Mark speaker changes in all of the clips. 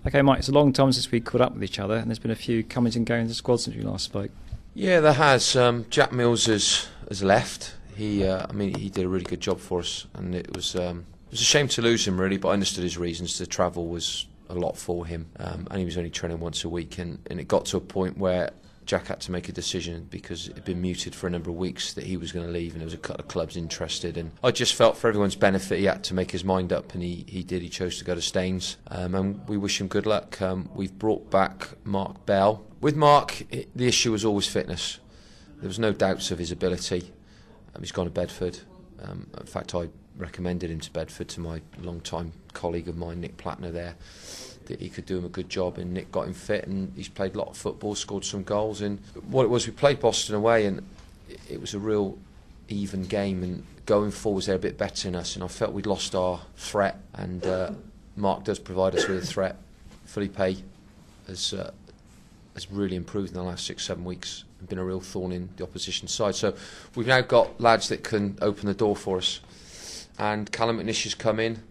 Speaker 1: Okay, Mike, it's a long time since we caught up with each other, and there's been a few comings and goings in the squad since we last spoke.
Speaker 2: Yeah, there has. Jack Mills has left. He did a really good job for us, and it was a shame to lose him, really, but I understood his reasons. The travel was a lot for him, and he was only training once a week, and it got to a point where Jack had to make a decision because it had been muted for a number of weeks that he was going to leave, and there was a couple of clubs interested, and I just felt for everyone's benefit he had to make his mind up, and he did. He chose to go to Staines, and we wish him good luck. We've brought back Mark Bell. With Mark, the issue was always fitness. There was no doubts of his ability. He's gone to Bedford. In fact, I recommended him to Bedford to my long-time colleague of mine, Nick Plattner there, that he could do him a good job, and Nick got him fit, and he's played a lot of football, scored some goals. And what it was, we played Boston away, and it was a real even game, and going forwards they're a bit better than us, and I felt we'd lost our threat, and Mark does provide us with a threat. Felipe has really improved in the last 6-7 weeks and been a real thorn in the opposition side, so we've now got lads that can open the door for us. And Callum McNish has come in,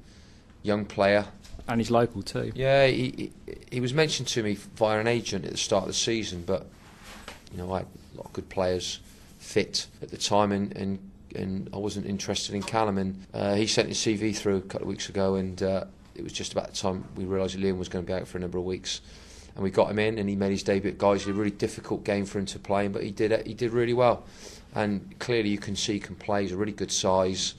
Speaker 2: young player.
Speaker 1: And he's local too.
Speaker 2: Yeah, he was mentioned to me via an agent at the start of the season, but I had a lot of good players fit at the time, and I wasn't interested in Callum, and he sent his CV through a couple of weeks ago, and it was just about the time we realised Liam was going to be out for a number of weeks, and we got him in, and he made his debut at Guys. A really difficult game for him to play, but he did really well, and clearly you can see he can play. He's a really good size.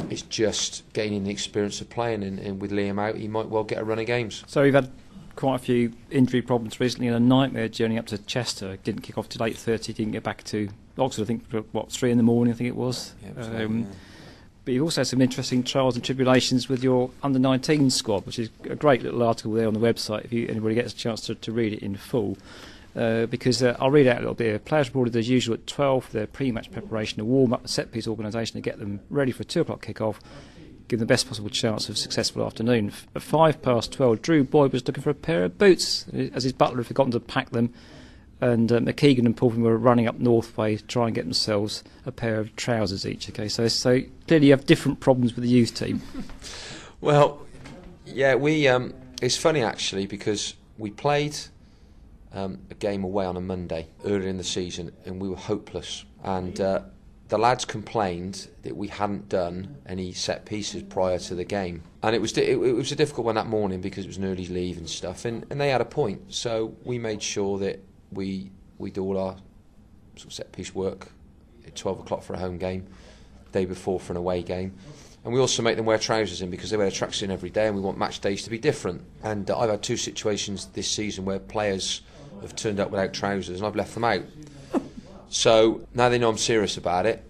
Speaker 2: It's just gaining the experience of playing, and with Liam out, he might well get a run of games.
Speaker 1: So we've had quite a few injury problems recently, and a nightmare journey up to Chester. Didn't kick off till 8:30. Didn't get back to Oxford, I think, 3 in the morning, I think it was.
Speaker 2: Yeah,
Speaker 1: But you've also had some interesting trials and tribulations with your under-19 squad, which is a great little article there on the website if anybody gets a chance to read it in full. Because I'll read out a little bit. Players reported as usual at 12 for their pre-match preparation, a warm-up, a set-piece organisation to get them ready for a 2 o'clock kick-off, give them the best possible chance of a successful afternoon. At 12:05, Drew Boyd was looking for a pair of boots, as his butler had forgotten to pack them, and McKeegan and Paulvin were running up Northway to try and get themselves a pair of trousers each. Okay, so clearly you have different problems with the youth team.
Speaker 2: Well, yeah, it's funny actually, because we played a game away on a Monday earlier in the season, and we were hopeless, and the lads complained that we hadn't done any set pieces prior to the game, and it was a difficult one that morning because it was an early leave and stuff, and they had a point, so we made sure that we do all our sort of set piece work at 12 o'clock for a home game, day before for an away game. And we also make them wear trousers in because they wear a tracksuit in every day, and we want match days to be different. And I've had 2 situations this season where players have turned up without trousers, and I've left them out. So now they know I'm serious about it,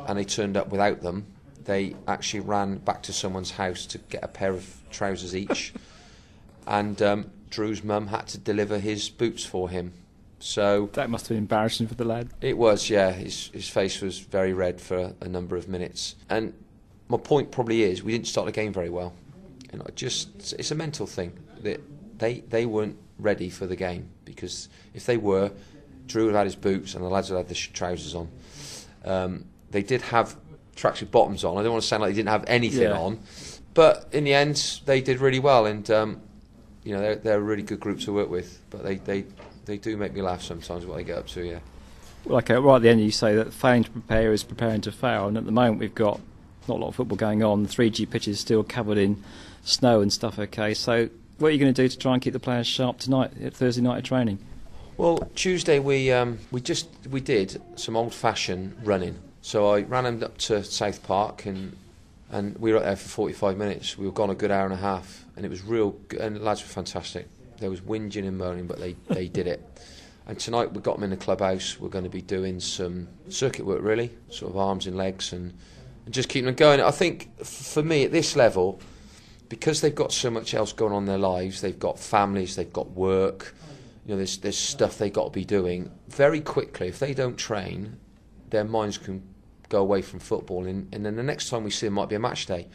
Speaker 2: and they turned up without them. They actually ran back to someone's house to get a pair of trousers each, and Drew's mum had to deliver his boots for him. So
Speaker 1: that must have been embarrassing for the lad.
Speaker 2: It was, yeah. His face was very red for a number of minutes. And my point probably is we didn't start the game very well. It's a mental thing that they weren't ready for the game, because if they were, Drew would have had his boots and the lads would have had the trousers on. They did have tracksuit bottoms on. I don't want to sound like they didn't have anything on, but in the end they did really well, and they're a really good group to work with. But they do make me laugh sometimes what they get up to. Yeah.
Speaker 1: Well, okay, right at the end you say that failing to prepare is preparing to fail, and at the moment we've got not a lot of football going on. The 3G pitch is still covered in snow and stuff. Okay, so what are you going to do to try and keep the players sharp tonight at Thursday night of training?
Speaker 2: Well, Tuesday we did some old-fashioned running. So I ran them up to South Park, and we were up there for 45 minutes. We were gone a good hour and a half, and it was real good, and the lads were fantastic. There was whinging and moaning, but they did it. And tonight we got them in the clubhouse. We're going to be doing some circuit work, really, sort of arms and legs, and just keeping them going. I think for me at this level, because they've got so much else going on in their lives, they've got families, they've got work, there's stuff they've got to be doing. Very quickly, if they don't train, their minds can go away from football, and then the next time we see them might be a match day.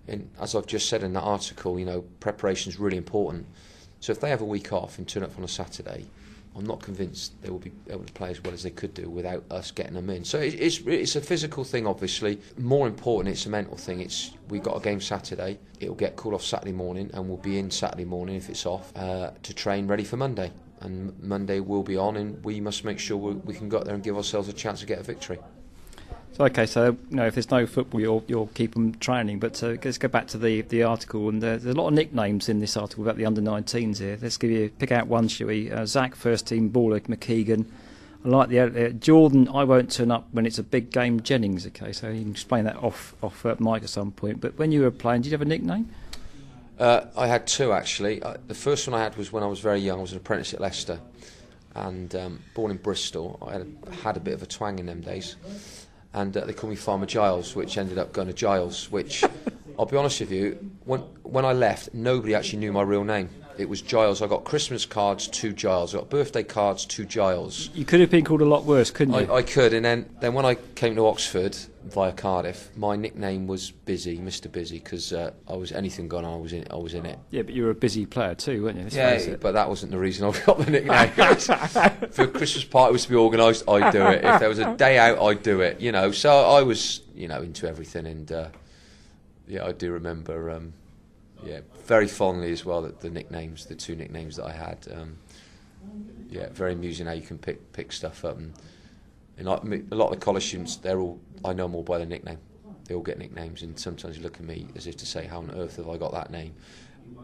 Speaker 2: And as I've just said in that article, preparation is really important. So if they have a week off and turn up on a Saturday, I'm not convinced they will be able to play as well as they could do without us getting them in. So it's a physical thing, obviously. More important, it's a mental thing. We've got a game Saturday. It'll get called off Saturday morning, and we'll be in Saturday morning if it's off to train ready for Monday. And Monday will be on, and we must make sure we can go out there and give ourselves a chance to get a victory.
Speaker 1: So if there's no football, you'll keep them training. But let's go back to the article, and there's a lot of nicknames in this article about the under-19s here. Let's pick out one, shall we? Zach, first team baller, McKeegan. I like the Jordan. I won't turn up when it's a big game. Jennings. Okay, so you can explain that off mic at some point. But when you were playing, did you have a nickname?
Speaker 2: I had two actually. The first one I had was when I was very young. I was an apprentice at Leicester, and born in Bristol. I had a bit of a twang in them days. And they called me Farmer Giles, which ended up going to Giles, which, I'll be honest with you, when I left, nobody actually knew my real name. It was Giles. I got Christmas cards to Giles. I got birthday cards to Giles.
Speaker 1: You could have been called a lot worse, couldn't you?
Speaker 2: I could, and then when I came to Oxford via Cardiff, my nickname was Busy, Mr. Busy, because I was anything gone, I was in it.
Speaker 1: Yeah, but you were a busy player too, weren't you?
Speaker 2: Yeah, but that wasn't the reason I got the nickname. If a Christmas party was to be organised, I'd do it. If there was a day out, I'd do it. So I was, into everything, and I do remember. Very fondly as well the two nicknames that I had. Very amusing how you can pick stuff up. And like a lot of the college students, I know them all by their nickname. They all get nicknames, and sometimes you look at me as if to say, how on earth have I got that name?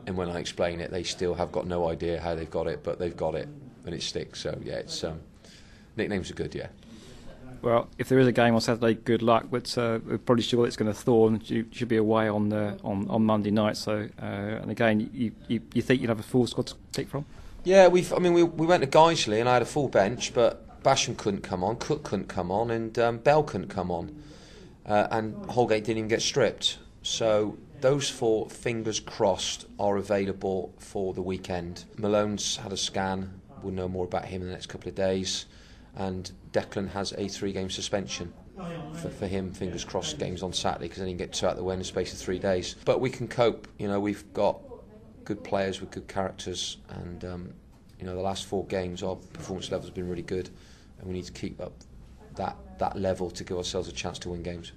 Speaker 2: And when I explain it, they still have got no idea how they've got it, but they've got it, and it sticks. So it's nicknames are good, yeah.
Speaker 1: Well, if there is a game on Saturday, good luck. But we're probably sure it's going to thaw, and you should be away on Monday night. So, and again, you think you'll have a full squad to pick from? Yeah,
Speaker 2: we went to Guiseley, and I had a full bench, but Basham couldn't come on, Cook couldn't come on, and Bell couldn't come on, and Holgate didn't even get stripped. So those four, fingers crossed, are available for the weekend. Malone's had a scan. We'll know more about him in the next couple of days. And Declan has a 3-game suspension for him, fingers crossed, games on Saturday, because then he can get two out of the way in the space of 3 days. But we can cope. We've got good players with good characters, and the last 4 games our performance levels have been really good, and we need to keep up that level to give ourselves a chance to win games.